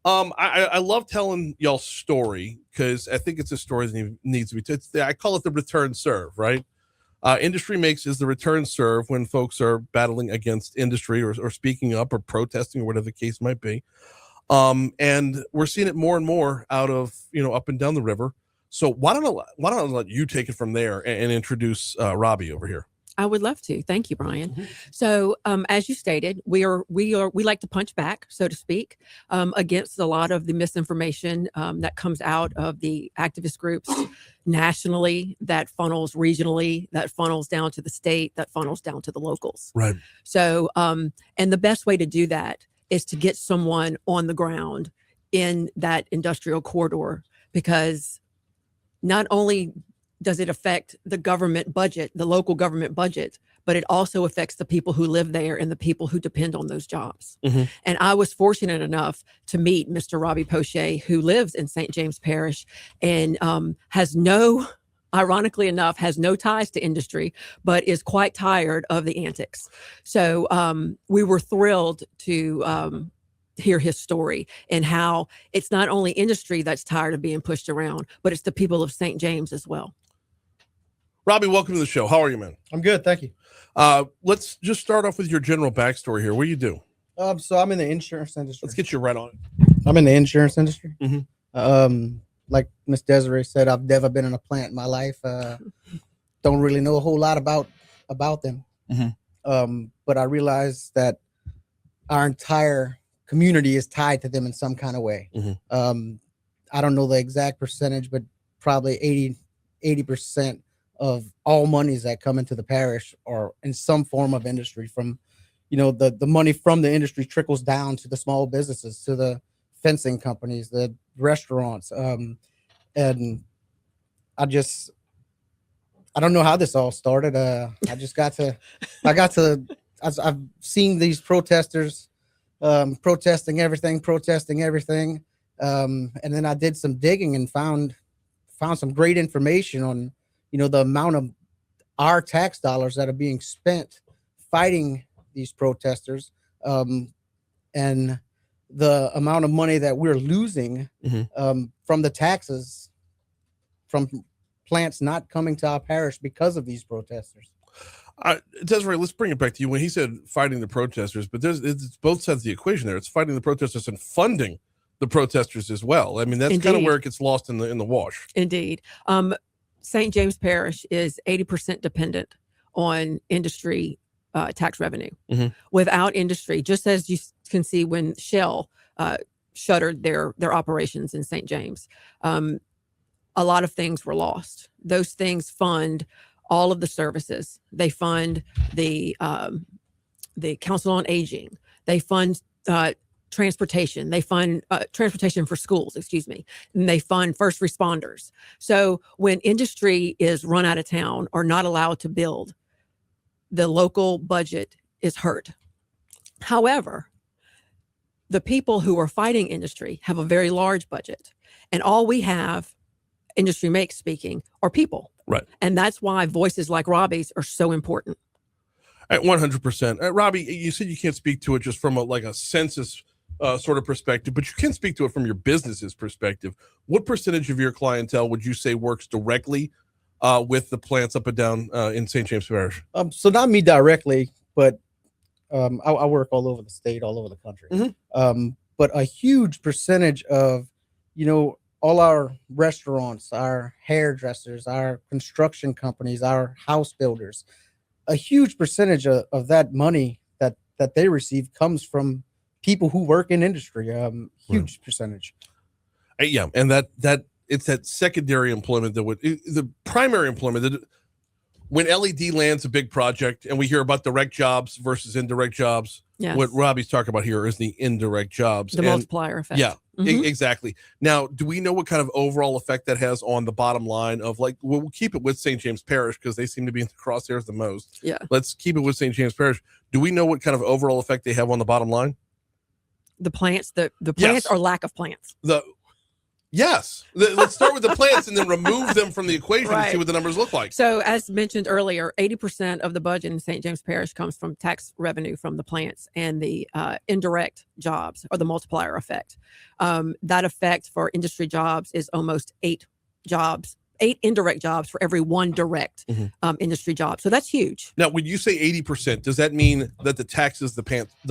I love telling y'all's story because I think it's a story that needs to be. I call it the return serve, right? Industry makes is the return serve when folks are battling against industry or speaking up or protesting or whatever the case might be. And we're seeing it more and more out of up and down the river. So why don't I let you take it from there and introduce Robbie over here? I would love to. Thank you, Brian. So, as you stated, we like to punch back, so to speak, against a lot of the misinformation that comes out of the activist groups nationally, that funnels regionally, that funnels down to the state, that funnels down to the locals. Right. So, and the best way to do that is to get someone on the ground in that industrial corridor, because not only does it affect the government budget, the local government budget, but it also affects the people who live there and the people who depend on those jobs. Mm-hmm. And I was fortunate enough to meet Mr. Robbie Poche, who lives in St. James Parish and ironically enough, has no ties to industry, but is quite tired of the antics. So we were thrilled to hear his story and how it's not only industry that's tired of being pushed around, but it's the people of St. James as well. Robbie, welcome to the show. How are you, man? I'm good, thank you. Let's just start off with your general backstory here. What do you do? So I'm in the insurance industry. Let's get you right on it. I'm in the insurance industry. Mm-hmm. Like Miss Desiree said, I've never been in a plant in my life. Don't really know a whole lot about them. Mm-hmm. But I realized that our entire community is tied to them in some kind of way. Mm-hmm. I don't know the exact percentage, but probably 80% of all monies that come into the parish are in some form of industry. From, the money from the industry trickles down to the small businesses, to the fencing companies, the restaurants. And I don't know how this all started. I've seen these protesters protesting everything. And then I did some digging and found some great information on, the amount of our tax dollars that are being spent fighting these protesters, and the amount of money that we're losing from the taxes from plants not coming to our parish because of these protesters. Desiree, let's bring it back to you. When he said fighting the protesters, but it's both sides of the equation there. It's fighting the protesters and funding the protesters as well. I mean, that's kind of where it gets lost in the wash. Indeed. St. James Parish is 80% dependent on industry tax revenue. Mm-hmm. Without industry, just as you can see when Shell shuttered their operations in St. James, a lot of things were lost. Those things fund all of the services. They fund the Council on Aging. They fund transportation. They fund transportation for schools, and they fund first responders. So when industry is run out of town or not allowed to build, the local budget is hurt. However, the people who are fighting industry have a very large budget, and all we have, industry makes speaking, are people. Right. And that's why voices like Robbie's are so important. At 100%. Robbie, you said you can't speak to it just from a census sort of perspective, but you can speak to it from your business's perspective. What percentage of your clientele would you say works directly with the plants up and down in St. James Parish? So not me directly, but I work all over the state, all over the country. Mm-hmm. But a huge percentage of, all our restaurants, our hairdressers, our construction companies, our house builders, a huge percentage of that money that they receive comes from people who work in industry. Huge percentage. Yeah, and that it's that secondary employment the primary employment that when LED lands a big project and we hear about direct jobs versus indirect jobs. Yes. What Robbie's talking about here is the indirect jobs. The multiplier effect. Yeah, exactly. Now, do we know what kind of overall effect that has on the bottom line of we'll keep it with St. James Parish because they seem to be in the crosshairs the most. Yeah. Let's keep it with St. James Parish. Do we know what kind of overall effect they have on the bottom line? The plants, the Yes. plants or lack of plants? Yes. Let's start with the plants and then remove them from the equation and see Right. what the numbers look like. So, as mentioned earlier, 80% of the budget in St. James Parish comes from tax revenue from the plants and the indirect jobs, or the multiplier effect. That effect for industry jobs is almost 8 indirect jobs for every 1 direct industry job. So that's huge. Now, when you say 80%, does that mean that the taxes the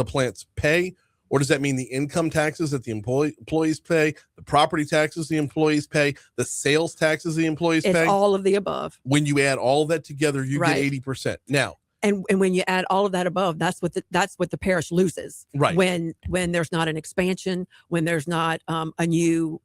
plants pay? Or does that mean the income taxes that the employees pay, the property taxes the employees pay, the sales taxes the employees pay? It's all of the above. When you add all of that together, you Right. get 80%. Now, And when you add all of that above, that's what the parish loses. Right. When there's not an expansion, when there's not a new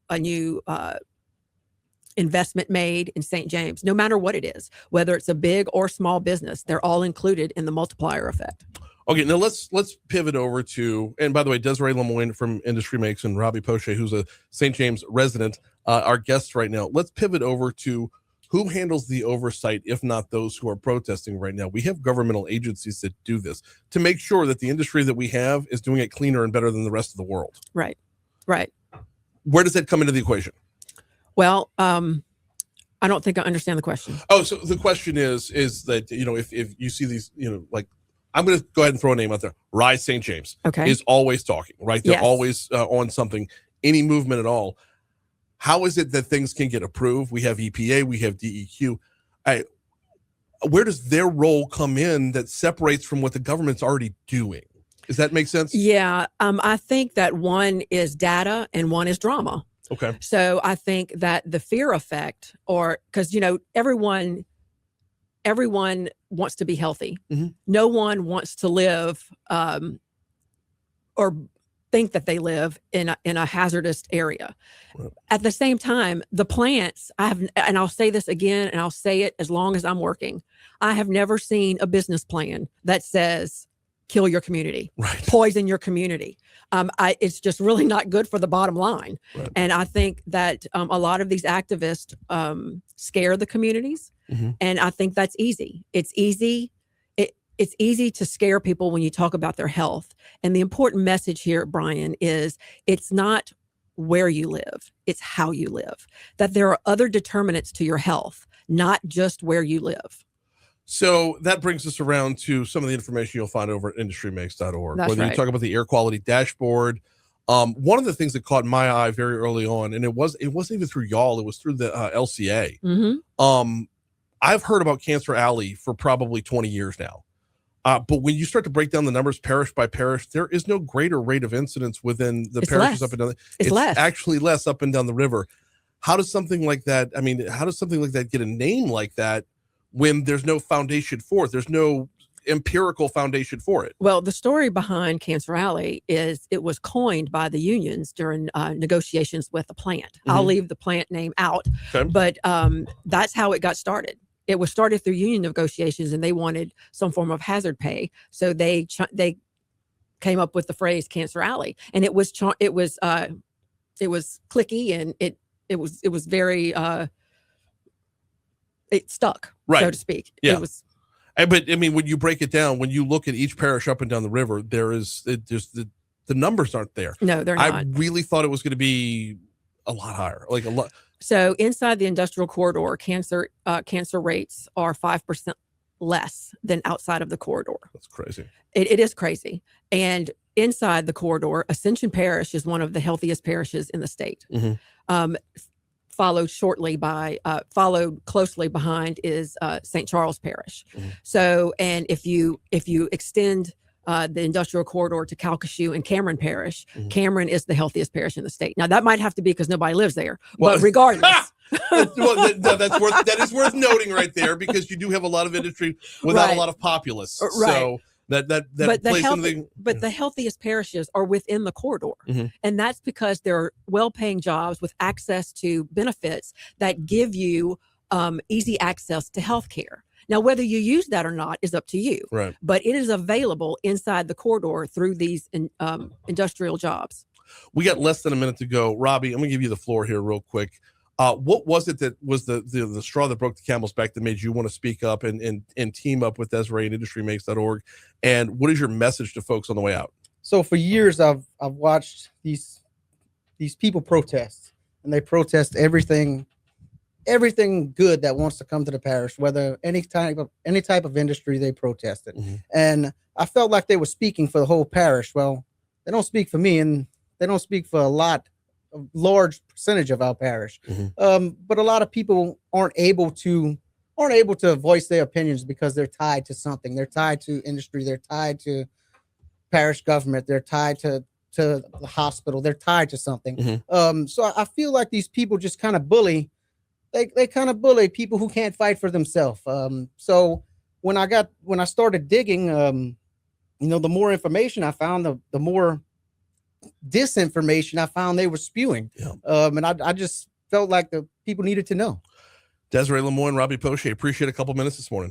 investment made in St. James, no matter what it is, whether it's a big or small business, they're all included in the multiplier effect. okay, now let's pivot over to, and by the way, Desiree Lemoine from Industry Makes and Robbie Poche, who's a St. James resident, our guests right now. Let's pivot over to who handles the oversight, if not those who are protesting right now. We have governmental agencies that do this to make sure that the industry that we have is doing it cleaner and better than the rest of the world. Right. Right. Where does that come into the equation? Well, I don't think I understand the question. Oh, so the question is that, if you see these, like, I'm going to go ahead and throw a name out there. Rise St. James Okay. is always talking, right? They're Yes. always on something, any movement at all. How is it that things can get approved? We have EPA, we have DEQ. Where does their role come in that separates from what the government's already doing? Does that make sense? Yeah. I think that one is data and one is drama. Okay. So I think that the fear effect, or because, everyone wants to be healthy. Mhm. No one wants to live or think that they live in a hazardous area. Right. At the same time, the plants, and I'll say this again, and I'll say it as long as I'm working, I have never seen a business plan that says kill your community, Right. poison your community. It's just really not good for the bottom line. Right. And I think that a lot of these activists scare the communities. Mhm. And I think that's easy. It's easy. It's easy to scare people when you talk about their health. And the important message here, Brian, is it's not where you live, it's how you live. That there are other determinants to your health, not just where you live. So that brings us around to some of the information you'll find over at industrymakes.org. That's Whether you right. talk about the air quality dashboard, one of the things that caught my eye very early on, and it wasn't even through y'all, it was through the LCA. Mm-hmm. I've heard about Cancer Alley for probably 20 years now. But when you start to break down the numbers parish by parish, there is no greater rate of incidence within the It's parishes less. up and down. It's less. Actually less up and down the river. How does something like that get a name like that when there's no foundation for it? There's no empirical foundation for it. Well, the story behind Cancer Alley is it was coined by the unions during negotiations with the plant. I'll Mhm. leave the plant name out, Okay. but that's how it got started. It was started through union negotiations, and they wanted some form of hazard pay, so they came up with the phrase Cancer Alley, and it was clicky, and it was very it stuck, Right. so to speak. Yeah. It was. But I mean, when you break it down, when you look at each parish up and down the river, there's the numbers aren't there. No, they're not. I really thought it was going to be a lot higher, like a lot. So inside the industrial corridor, cancer rates are 5% less than outside of the corridor. That's crazy. It is crazy. And inside the corridor, Ascension Parish is one of the healthiest parishes in the state. Mhm. Followed closely behind is St. Charles Parish. Mhm. So, and if you extend the industrial corridor to Calcasieu and Cameron Parish, Mhm. Cameron is the healthiest parish in the state. Now, that might have to be because nobody lives there, Well, but regardless. Well, that is worth noting right there, because you do have a lot of industry without Right. a lot of populace. Right. So that But plays something. the healthiest parishes are within the corridor. Mhm. And that's because they're well-paying jobs with access to benefits that give you easy access to health care. Now, whether you use that or not is up to you, Right. but it is available inside the corridor through these industrial jobs. We got less than a minute to go. Robbie, I'm gonna give you the floor here real quick. What was it that was the straw that broke the camel's back that made you want to speak up and team up with Desiree and industrymakes.org? And what is your message to folks on the way out? So for years, I've watched these people protest, and they protest everything good that wants to come to the parish, whether any type of industry they protested. And I felt like they were speaking for the whole parish. Well, they don't speak for me, and they don't speak for a large percentage of our parish. But a lot of people aren't able to voice their opinions because they're tied to something. They're tied to industry. They're tied to parish government. They're tied to the hospital. They're tied to something. So I feel like these people just kind of bully. They kind of bully people who can't fight for themselves. So when I started digging, the more information I found, the more disinformation I found they were spewing. And I just felt like the people needed to know. Desiree, Lemoine, Robbie Poche, appreciate a couple minutes this morning.